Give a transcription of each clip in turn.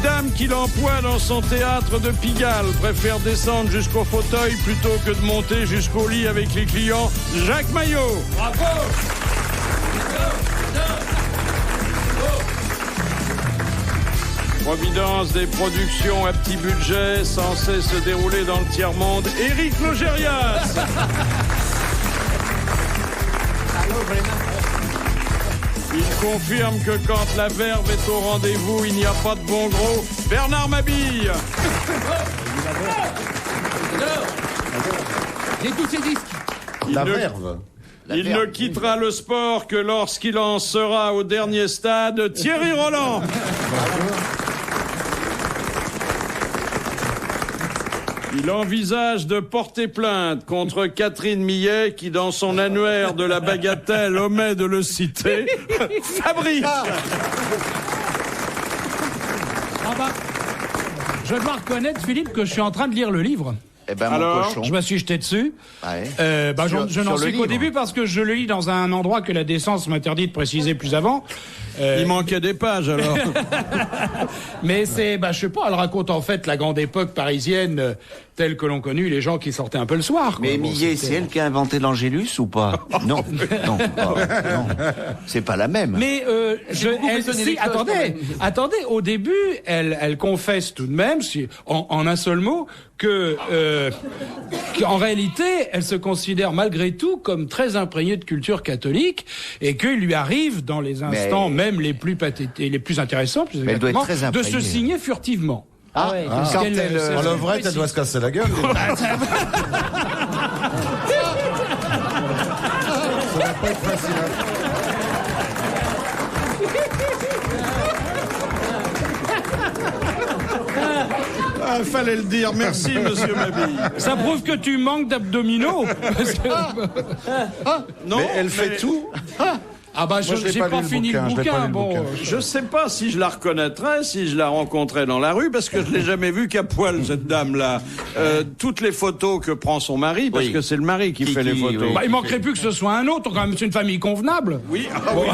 dames qu'il emploie dans son théâtre de Pigalle préfèrent descendre jusqu'au fauteuil plutôt que de monter jusqu'au lit avec les clients. Jacques Maillot. Bravo. Providence des productions à petit budget censées se dérouler dans le tiers-monde. Éric Logérias. Il confirme que quand la verve est au rendez-vous, il n'y a pas de bon gros. Bernard Mabille. J'ai tous ces disques. La verve. Il ne quittera le sport que lorsqu'il en sera au dernier stade. Thierry Roland. Il envisage de porter plainte contre Catherine Millet qui, dans son annuaire de la bagatelle, omet de le citer. Fabrice. Je dois reconnaître, Philippe, que je suis en train de lire le livre. Eh ben, Alors, mon cochon. Je me suis jeté dessus. Ouais. Je n'en suis qu'au début parce que je le lis dans un endroit que la décence m'interdit de préciser plus avant. Il manquait des pages, alors. Mais c'est, je sais pas, elle raconte en fait la grande époque parisienne telle que l'on connut les gens qui sortaient un peu le soir. Mais Millet, c'est elle qui a inventé l'Angélus ou pas? Non, non, non. C'est pas la même. Mais attendez, au début, elle confesse tout de même, en un seul mot, qu'en réalité, elle se considère malgré tout comme très imprégnée de culture catholique et qu'il lui arrive dans les instants même les plus pathétiques, les plus intéressants, plus exactement, de se signer furtivement. Quand elle... Le vrai, elle doit se casser la gueule. Ça va pas être facile. Ah, fallait le dire. Merci, monsieur Mabille. Ça prouve que tu manques d'abdominaux. Non, mais elle fait tout. J'ai pas fini le bouquin. Je sais pas si je la reconnaîtrais, si je la rencontrais dans la rue, parce que je l'ai jamais vue qu'à poil, cette dame-là. Toutes les photos que prend son mari, parce que c'est le mari qui fait les photos. Il manquerait plus que ce soit un autre, quand même, c'est une famille convenable. Oui,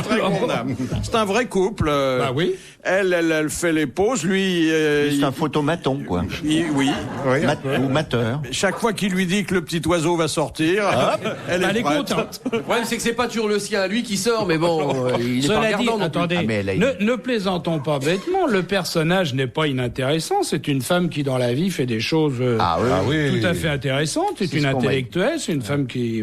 très convenable. C'est un vrai couple. Oui. Elle fait les poses, lui... c'est un photomaton, quoi. Oui. Ou mateur. Chaque fois qu'il lui dit que le petit oiseau va sortir, elle est prête. contente. Le problème, c'est que c'est pas toujours le sien, lui, qui sort, mais bon, il est pas Cela dit, regardant non plus. attendez, ne plaisantons pas bêtement, le personnage n'est pas inintéressant, c'est une femme qui dans la vie fait des choses tout à fait intéressantes, c'est une intellectuelle, c'est une femme qui,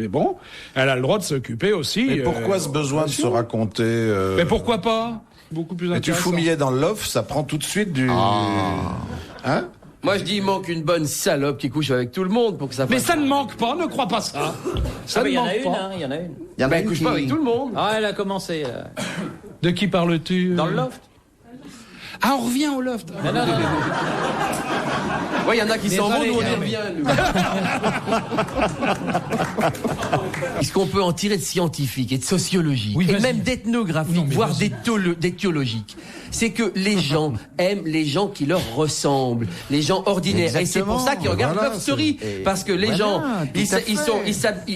elle a le droit de s'occuper aussi. Mais pourquoi ce besoin de se raconter Mais pourquoi pas? Beaucoup plus intéressant. Mais tu fous Millet dans l'offre, ça prend tout de suite du... Hein? Moi, je dis, il manque une bonne salope qui couche avec tout le monde pour que ça fasse... Mais ça ne manque pas, ne crois pas ça. Ça ne manque pas. Il y en a une. Elle couche pas avec tout le monde. Ah, elle a commencé. De qui parles-tu? Dans le loft. Ah, on revient au loft. Non. Ouais, il y en a qui s'en vont, nous on y revient. Ce qu'on peut en tirer de scientifique et de sociologie, et même d'ethnographie, voire d'éthiologique, c'est que les gens aiment les gens qui leur ressemblent, les gens ordinaires. Et c'est pour ça qu'ils regardent Love Story. Parce que les gens, ils sont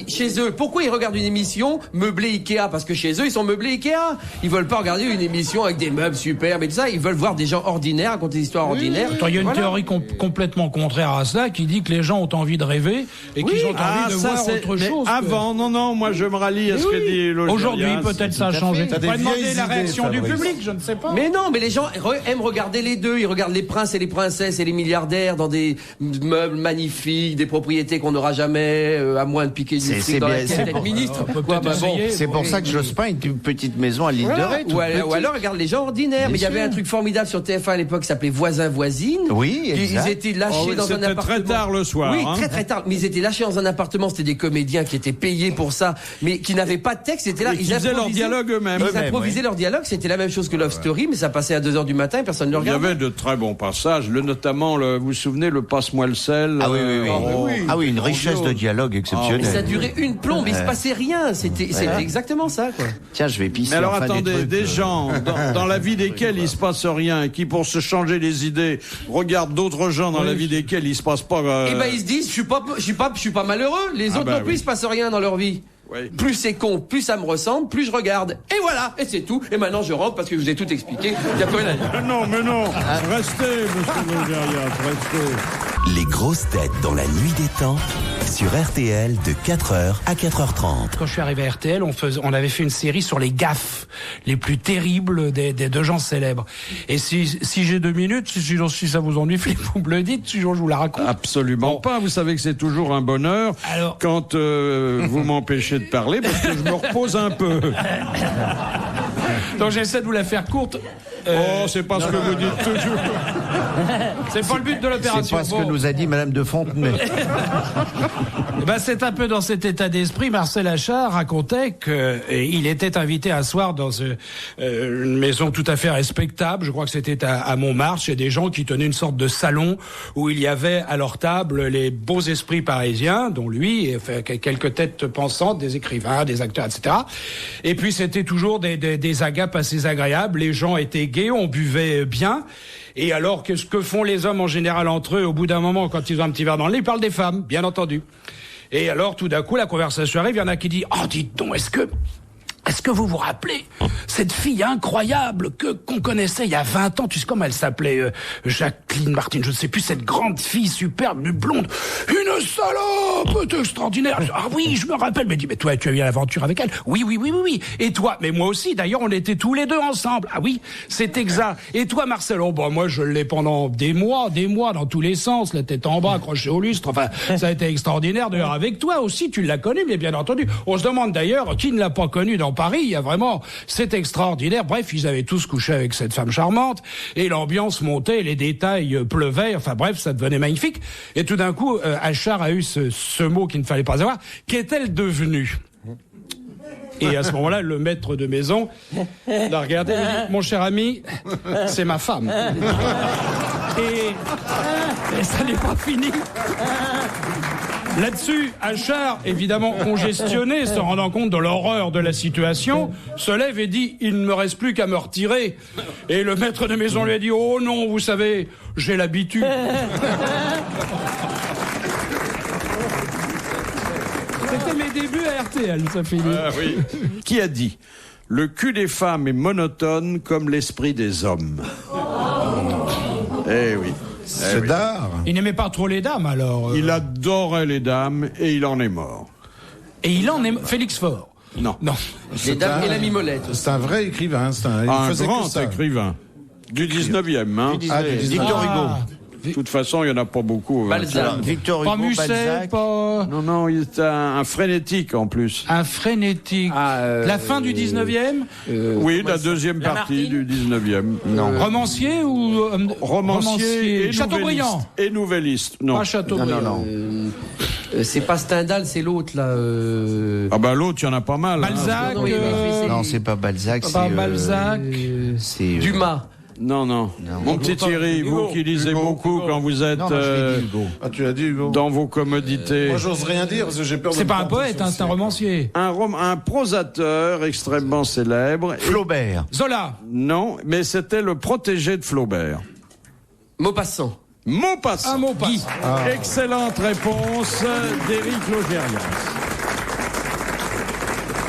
chez eux. Pourquoi ils regardent une émission meublée Ikea? Parce que chez eux, ils sont meublés Ikea. Ils veulent pas regarder une émission avec des meubles superbes et tout ça. Ils veulent voir des gens ordinaires raconter des histoires ordinaires. Attends, il y a une théorie complètement contraire à ça qui dit que les gens ont envie de rêver et qu'ils ont envie de voir autre chose. Avant, non, moi je me rallie à ce que dit Logérias. Aujourd'hui, peut-être ça a changé. T'as des On va demander vieilles la idées, réaction du Fabrice. public, je ne sais pas. Mais non, mais les gens aiment regarder les deux. Ils regardent les princes et les princesses et les milliardaires dans des meubles magnifiques, des propriétés qu'on n'aura jamais, à moins de piquer du fric dans la tête d'être ministre. C'est pour ça que Jospin est une petite maison à l'île de Ré. Ou alors regarde les gens ordinaires. Mais il y avait un truc formidable sur TF1 à l'époque qui s'appelait Voisin Voisine. Oui, Ils étaient lâchés dans un appartement. C'était très tard le soir. Oui, très tard. Mais ils étaient lâchés dans un appartement. C'était des comédiens qui étaient payés pour ça, mais qui n'avaient pas de texte. C'était là. Ils faisaient leur dialogue eux-mêmes. Ils improvisaient leur dialogue. C'était la même chose que Love Story, mais ça passait à 2h du matin et personne ne le Il y regardait. avait de très bons passages, notamment, vous vous souvenez, le Passe-moi le sel. Ah oui, une richesse de dialogue exceptionnelle. Mais ça durait une plombe, il se passait rien. C'était exactement ça, quoi. Tiens, je vais pisser. Mais alors enfin attendez, des gens dans la vie desquels il se passe rien et qui, pour se changer les idées, regardent d'autres gens dans la vie desquels il se passe pas. Et ben ils se disent, je suis pas malheureux. Les autres non plus, il se passe rien dans leur vie. Oui. Plus c'est con, plus ça me ressemble, plus je regarde. Et voilà, et c'est tout. Et maintenant je rentre parce que je vous ai tout expliqué. Il n'y a plus rien à dire. Mais non. Restez, monsieur Logérias, restez. Les grosses têtes dans la nuit des temps sur RTL de 4h à 4h30. Quand je suis arrivé à RTL, on avait fait une série sur les gaffes les plus terribles des de gens célèbres. Et si j'ai 2 minutes, si ça vous ennuie, vous me le dites, si je vous la raconte. Absolument pas. Vous savez que c'est toujours un bonheur quand vous m'empêchez de parler parce que je me repose un peu. Donc j'essaie de vous la faire courte. C'est pas ce que vous dites toujours. C'est pas le but de l'opération. C'est pas ce que nous a dit Madame de Fontenay. C'est un peu dans cet état d'esprit. Marcel Achard racontait qu'il était invité un soir dans une maison tout à fait respectable. Je crois que c'était à Montmartre, chez des gens qui tenaient une sorte de salon où il y avait à leur table les beaux esprits parisiens, dont lui, et quelques têtes pensantes, des écrivains, des acteurs, etc. Et puis c'était toujours des agapes assez agréables. Les gens étaient gays, on buvait bien. Et alors, qu'est-ce que font les hommes en général entre eux au bout d'un moment, quand ils ont un petit verre dans le nez? Ils parlent des femmes, bien entendu. Et alors, tout d'un coup, la conversation arrive, il y en a qui dit « Oh, dites donc, est-ce que vous vous rappelez cette fille incroyable qu'on connaissait il y a 20 ans, tu sais comment elle s'appelait, Jacqueline Martin, je ne sais plus, cette grande fille superbe, blonde, une salope extraordinaire. Ah oui, je me rappelle. Mais dis, mais toi, tu as eu l'aventure avec elle? Oui. Et toi? Mais moi aussi, d'ailleurs, on était tous les deux ensemble. Ah oui, c'est exact. Et toi, Marcel? Oh, moi, je l'ai pendant des mois, dans tous les sens, la tête en bas, accrochée au lustre. Enfin, ça a été extraordinaire. D'ailleurs, avec toi aussi, tu l'as connu, mais bien entendu. On se demande d'ailleurs qui ne l'a pas connu dans Paris. Il y a vraiment, c'est extraordinaire. Bref, ils avaient tous couché avec cette femme charmante et l'ambiance montait, les détails pleuvaient. Enfin bref, ça devenait magnifique. Et tout d'un coup, Achard a eu ce mot qu'il ne fallait pas avoir. Qu'est-elle devenue? Et à ce moment-là, le maître de maison l'a regardé et dit « Mon cher ami, c'est ma femme. » Et ça n'est pas fini. Là-dessus, Achard, évidemment congestionné, se rendant compte de l'horreur de la situation, se lève et dit « Il ne me reste plus qu'à me retirer. » Et le maître de maison lui a dit « Oh non, vous savez, j'ai l'habitude. » C'était mes débuts à RTL, ça finit. Oui. Qui a dit « Le cul des femmes est monotone comme l'esprit des hommes ». Eh oui. C'est d'art. Il n'aimait pas trop les dames, alors. Il adorait les dames et il en est mort. Et il en est... Félix Faure. Non. Les dames et la mimolette. C'est un vrai écrivain. Il Un faisait grand que ça. écrivain. Du 19e. Hein. Ah, du 19e. Victor Hugo. De toute façon, il n'y en a pas beaucoup. Balzac. Victor Hugo, Pas Musset, Balzac. pas... Non, il était un frénétique en plus. Un frénétique. La fin du 19e Oui, la deuxième partie du 19e. Non. Romancier ou... Romancier et Chateaubriand. Et nouvelliste. Non. Pas Chateaubriand. Non. C'est pas Stendhal, c'est l'autre, là. Ah bah l'autre, il y en a pas mal. Balzac. Hein. Non, c'est pas Balzac, c'est... Pas Balzac. c'est... Dumas. Non. Mon petit Thierry, vous qui lisez beaucoup quand vous êtes Non, je l'ai dit, Hugo. Ah, tu l'as dit, Hugo. dans vos commodités. Moi, j'ose rien dire parce que j'ai peur de C'est me pas un planter poète, sur le c'est un siècle. romancier. Un prosateur extrêmement célèbre. Flaubert. Zola. Non, mais c'était le protégé de Flaubert. Maupassant. Maupassant. Un mot pas. Excellente réponse d'Éric Logérias.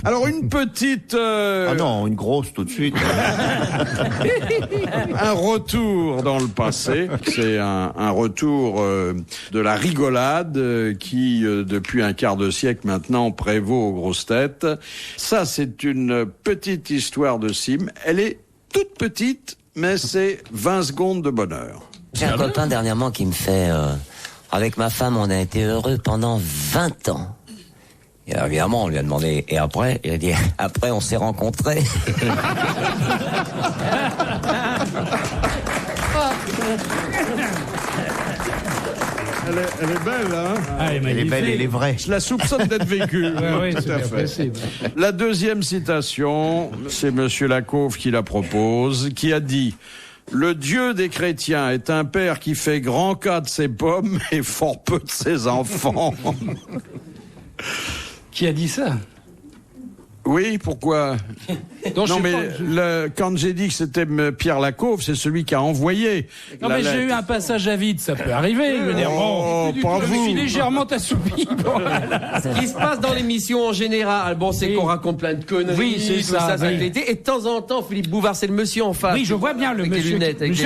Alors une petite... Ah non, une grosse tout de suite. un retour dans le passé. C'est un retour de la rigolade qui, depuis un quart de siècle maintenant, prévaut aux grosses têtes. Ça, c'est une petite histoire de Sim. Elle est toute petite, mais c'est 20 secondes de bonheur. J'ai un copain dernièrement qui me fait... avec ma femme, on a été heureux pendant 20 ans. Et alors, évidemment, on lui a demandé, et après? Il a dit, après, on s'est rencontrés. Elle est belle, hein? Elle est belle, elle est vraie. Je la soupçonne d'être vécue. Oui, Tout c'est à bien fait. possible. La deuxième citation, c'est Monsieur Lacauve qui la propose, qui a dit « Le Dieu des chrétiens est un père qui fait grand cas de ses pommes et fort peu de ses enfants. » Qui a dit ça? Oui, pourquoi? Non, mais quand j'ai dit que c'était Pierre Lacauve, c'est celui qui a envoyé. Non, mais j'ai eu un passage à vide, ça peut arriver. Je veux dire, je suis légèrement assoupi. Ce qui se passe dans l'émission en général, c'est qu'on raconte plein de conneries. Oui, c'est ça. Et de temps en temps, Philippe Bouvard, c'est le monsieur en face. Oui, je vois bien le monsieur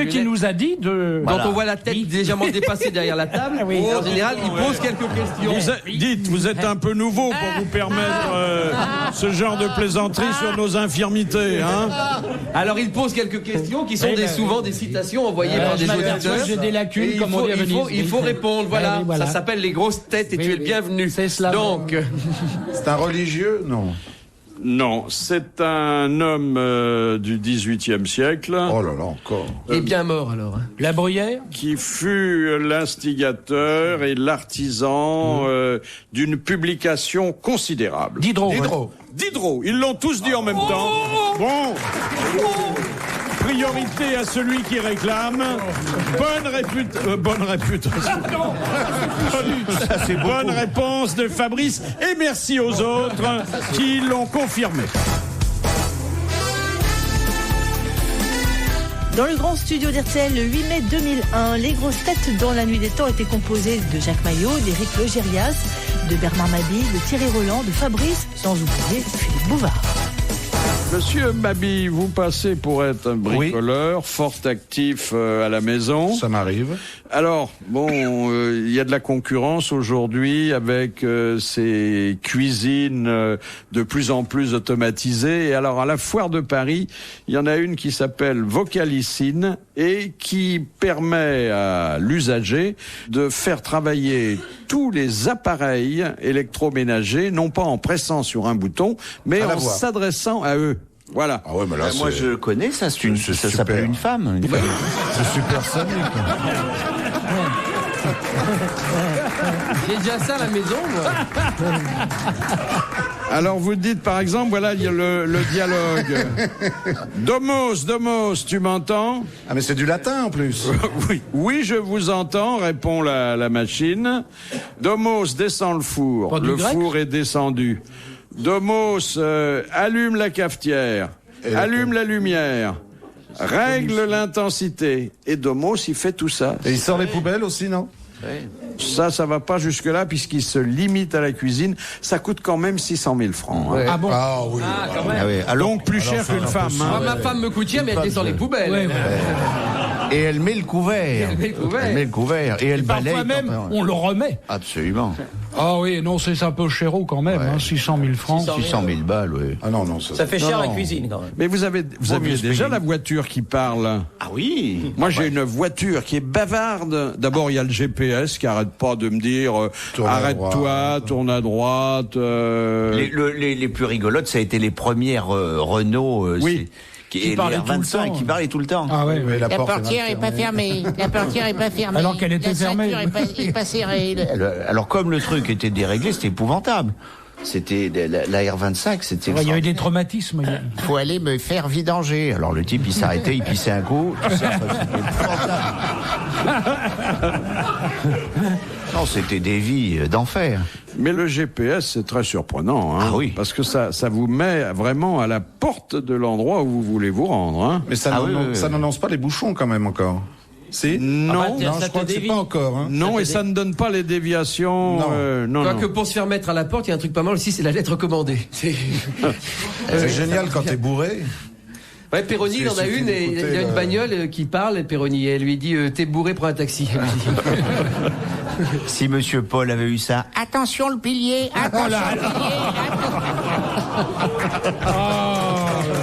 qui nous a dit de... Dont on voit la tête légèrement dépassée derrière la table. En général, il pose quelques questions. Vous êtes un peu nouveau pour vous permettre ce genre de plaisanterie sur nos infirmités, hein? Alors il pose quelques questions qui sont souvent des citations envoyées par des auditeurs. J'ai des lacunes, comme on dit à Venise. Il faut répondre, voilà. Ça s'appelle les grosses têtes et tu es le bienvenu. C'est cela. Donc, c'est un religieux? Non. Non, c'est un homme du XVIIIe siècle. Oh là là, encore. Il est bien mort alors. La Bruyère? Qui fut l'instigateur et l'artisan d'une publication considérable. Diderot. Diderot. Ils l'ont tous dit en même temps. Bon. Priorité à celui qui réclame. Bonne réputation. Bonne réponse de Fabrice. Et merci aux autres qui l'ont confirmé. Dans le grand studio d'RTL, le 8 mai 2001, les grosses têtes dans la nuit des temps étaient composées de Jacques Maillot, d'Éric Logérias, de Bernard Mabille, de Thierry Roland, de Fabrice, sans oublier Philippe Bouvard. Monsieur Mabille, vous passez pour être un bricoleur, fort actif à la maison. Ça m'arrive. Alors, il y a de la concurrence aujourd'hui avec ces cuisines de plus en plus automatisées. Et alors, à la foire de Paris, il y en a une qui s'appelle Vocalicine et qui permet à l'usager de faire travailler tous les appareils électroménagers, non pas en pressant sur un bouton, mais en s'adressant à eux. Voilà. Ah ouais, mais là, moi je connais ça, ça s'appelle une femme. C'est supersonique. J'ai déjà ça à la maison, moi. Alors vous dites par exemple, voilà, il y a le dialogue. Domos, tu m'entends? Ah mais c'est du latin en plus. Oui, je vous entends, répond la machine. Domos, descend le four. Le four est descendu. Domos, allume la cafetière, allume la lumière, règle l'intensité. Et Domos, il fait tout ça. Et il sort les poubelles aussi, non? Ça va pas jusque-là puisqu'il se limite à la cuisine. Ça coûte quand même 600 000 francs. Hein. Ah bon? Ah oui. Ah, quand même. Ah oui. Donc plus cher qu'une femme. Moi, ma femme me coûte cher, mais elle descend les poubelles. Et elle met le couvert. Elle met le couvert. Et elle balaye. Parfois même, on le remet. Absolument. Ah oui, non, c'est un peu chéro quand même, 600 000 francs. 600 000 balles, oui. Ah non, ça fait cher la cuisine quand même. Mais vous avez déjà la voiture qui parle. Ah oui. Moi, j'ai une voiture qui est bavarde. D'abord, il y a le GPS qui arrête pas de me dire arrête-toi, tourne à droite. Les plus rigolotes, ça a été les premières Renault. Qui parlait tout le temps. Qui parlait tout le temps. Ah ouais, la portière est pas fermée. La portière est pas fermée. Alors qu'elle était fermée. La ceinture est pas serrée. Alors comme le truc était déréglé, c'était épouvantable. C'était la R25, c'était. Il y avait des traumatismes. Faut aller me faire vidanger. Alors le type, il s'arrêtait, il pissait un coup. C'était épouvantable. Non, c'était des vies d'enfer. Mais le GPS, c'est très surprenant, hein. Ah oui. Parce que ça vous met vraiment à la porte de l'endroit où vous voulez vous rendre, hein. Mais ça n'annonce pas les bouchons quand même encore. Si? Non, je crois que c'est pas encore. Hein. Non, et ça ne donne pas les déviations. Non. Quoique pour se faire mettre à la porte, il y a un truc pas mal aussi, c'est la lettre commandée. C'est génial quand t'es bourré. Ouais, Péroni, il en a une, et il y a une bagnole qui parle, et Péroni, elle lui dit t'es bourré, prends un taxi. Si Monsieur Paul avait eu ça. Attention le pilier, attention le pilier.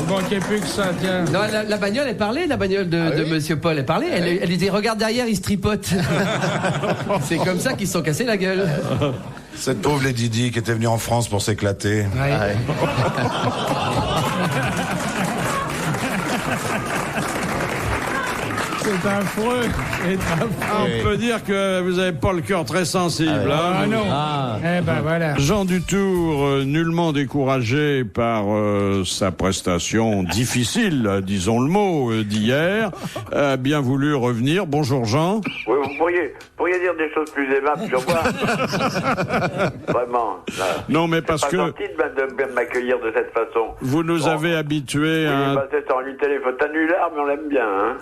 Bon, qu'il n'y ait plus que ça, tiens. Non, la bagnole, elle parlait, la bagnole de Monsieur Paul, elle parlait. Elle disait, regarde derrière, il se tripote. C'est comme ça qu'ils se sont cassés la gueule. Cette pauvre Lady Di qui était venue en France pour s'éclater. Ouais. C'est affreux. On peut dire que vous n'avez pas le cœur très sensible. Ah non. Eh ben voilà. Jean Dutour, nullement découragé par sa prestation difficile, disons le mot, d'hier, a bien voulu revenir. Bonjour Jean. Oui, vous pourriez dire des choses plus aimables sur moi. Vraiment. Là. Non, mais parce que... C'est pas gentil de m'accueillir de cette façon. Vous nous avez habitués c'est ça, on lui téléphone un nulard, mais on l'aime bien. Hein.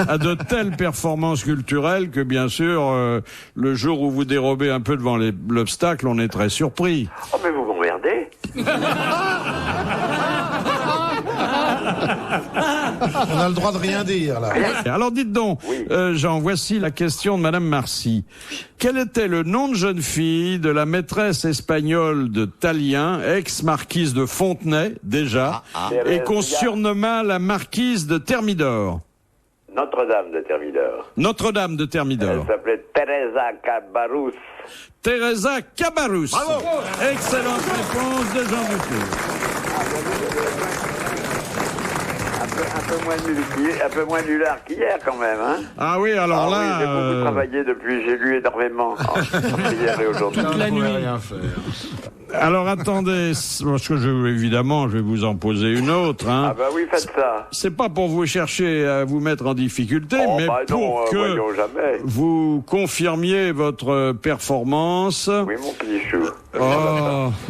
à de telles performances culturelles que, bien sûr, le jour où vous dérobez un peu devant l'obstacle, on est très surpris. Oh, mais vous m'emmerdez. On a le droit de rien dire, là. Alors dites donc, Jean, voici la question de Madame Marcy. Quel était le nom de jeune fille de la maîtresse espagnole de Tallien, ex-marquise de Fontenay, déjà, et qu'on surnomma la marquise de Thermidor? Notre-Dame de Thermidor. Notre-Dame de Thermidor. Elle s'appelait Teresa Cabarrus. Teresa Cabarrus. Bravo. Excellente réponse de Jean Dutour. Un peu moins nulard qu'hier, quand même, hein. Ah oui, alors là... Oui, j'ai beaucoup travaillé depuis, j'ai lu énormément. Hier et aujourd'hui. Toute la nuit. Rien faire. Alors attendez, parce que évidemment, je vais vous en poser une autre. Hein. Ah bah oui, faites ça. C'est pas pour vous chercher à vous mettre en difficulté, mais pour que vous confirmiez votre performance. Oui, mon petit chou.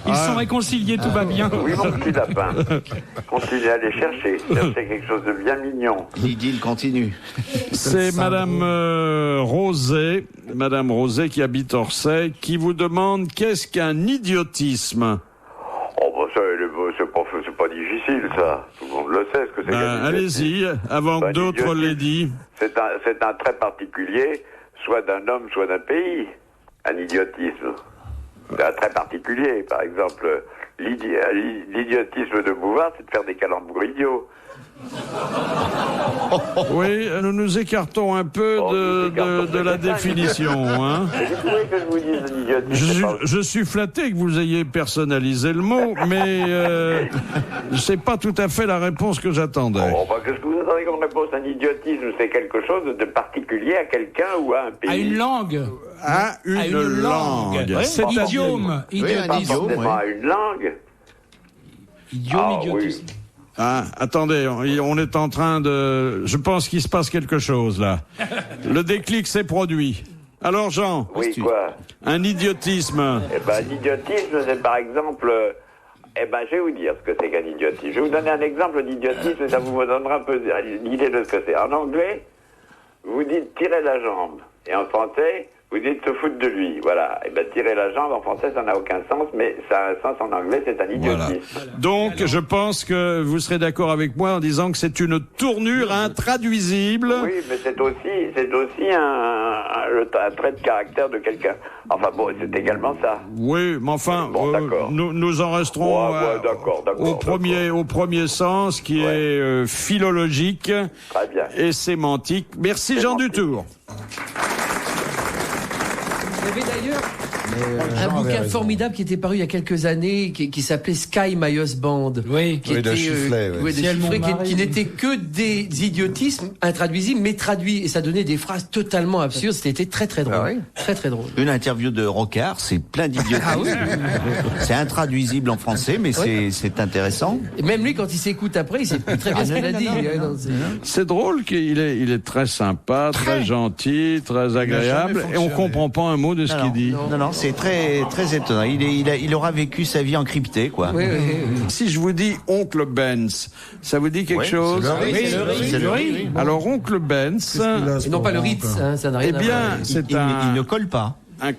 Ils sont réconciliés, tout va bien. Oui, mon petit lapin. Continuez à aller chercher quelque chose de bien mignon. L'idylle continue. C'est Madame Rosé, Madame Rosé qui habite Orsay, qui vous demande qu'est-ce qu'un idiotisme. Oh bah ça, c'est pas difficile ça. Tout le monde le sait ce que c'est. Allez-y, avant que d'autres l'aient dit. C'est un trait particulier, soit d'un homme, soit d'un pays. Un idiotisme. C'est un trait particulier. Par exemple, l'idiotisme de Bouvard, c'est de faire des calembours idiots. Oui, nous nous écartons un peu de la définition. Hein. Vous voulez que je vous dise l'idiotisme? Je suis flatté que vous ayez personnalisé le mot, mais c'est pas tout à fait la réponse que j'attendais. Qu'est-ce que vous attendez comme réponse? Un idiotisme, c'est quelque chose de particulier à quelqu'un ou à un pays. À une langue. À une langue. C'est idiome. Pas forcément à une langue. Idiome, idiotisme. Oui. Ah, attendez, on est en train de... Je pense qu'il se passe quelque chose, là. Le déclic s'est produit. Alors, Jean? Oui, quoi? Un idiotisme. L'idiotisme, c'est par exemple... je vais vous dire ce que c'est qu'un idiotisme. Je vais vous donner un exemple d'idiotisme et ça vous donnera un peu l'idée de ce que c'est. En anglais, vous dites tirer la jambe. Et en français... Vous dites se foutre de lui, voilà. Tirer la jambe, en français, ça n'a aucun sens, mais ça a un sens en anglais, c'est un idiotisme. Voilà. Donc, je pense que vous serez d'accord avec moi en disant que c'est une tournure intraduisible. Oui, mais c'est aussi un trait de caractère de quelqu'un. Enfin bon, c'est également ça. Oui, mais enfin, nous en resterons au premier sens, qui est philologique et sémantique. Merci Jean Dutour. Il y avait d'ailleurs un bouquin formidable qui était paru il y a quelques années, qui s'appelait Sky My Husband. Oui, de Chifflet. Qui n'était que des idiotismes intraduisibles, mais traduits. Et ça donnait des phrases totalement absurdes. C'était très très drôle. Ah oui. Très très drôle. Une interview de Rocard, c'est plein d'idiotismes. Ah oui. C'est intraduisible en français, mais c'est intéressant. Et même lui, quand il s'écoute après, il sait plus très bien ce qu'il a dit. C'est drôle qu'il est très sympa, très gentil, très agréable, et on comprend pas un mot de ce qu'il dit. Non, c'est très très étonnant. Il aura vécu sa vie encryptée, quoi. Oui. Si je vous dis Oncle Benz, ça vous dit quelque chose? C'est le riz. Alors Oncle Benz, et non pas le Ritz, ça n'a rien à voir. Il ne colle pas. Il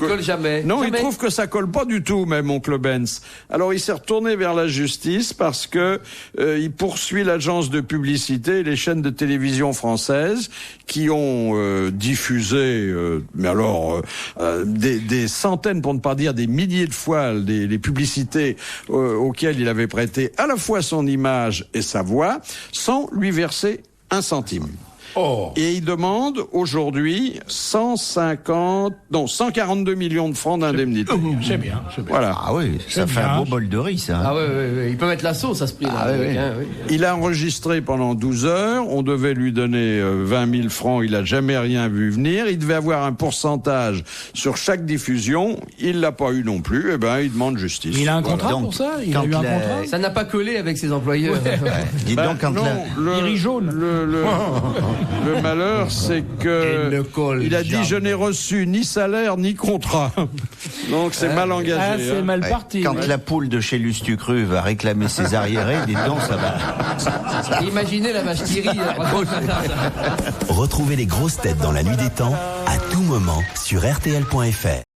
colle jamais. Non, jamais. Il trouve que ça colle pas du tout, même Oncle Benz. Alors il s'est retourné vers la justice parce que il poursuit l'agence de publicité et les chaînes de télévision françaises qui ont diffusé, des centaines, pour ne pas dire des milliers de fois, les publicités auxquelles il avait prêté à la fois son image et sa voix, sans lui verser un centime. Et il demande aujourd'hui 142 millions de francs d'indemnité. C'est bien, c'est bien. Voilà. Ah oui, ça fait un beau bol de riz, ça. Ah oui, il peut mettre la sauce à ce prix-là. oui. Il a enregistré pendant 12 heures, on devait lui donner 20 000 francs, il a jamais rien vu venir, il devait avoir un pourcentage sur chaque diffusion, il l'a pas eu non plus, et ben il demande justice. Il a un contrat pour ça? Il a eu un contrat? Ça n'a pas collé avec ses employeurs. Dis donc, quand le jaune. Le malheur, c'est que il a dit je n'ai reçu ni salaire ni contrat. Donc c'est mal engagé. Ah, c'est mal parti. Quand la poule de chez Lustucru va réclamer ses arriérés, dis donc, ça va. Imaginez la vache qui rit. Retrouvez les grosses têtes dans la nuit des temps à tout moment sur RTL.fr.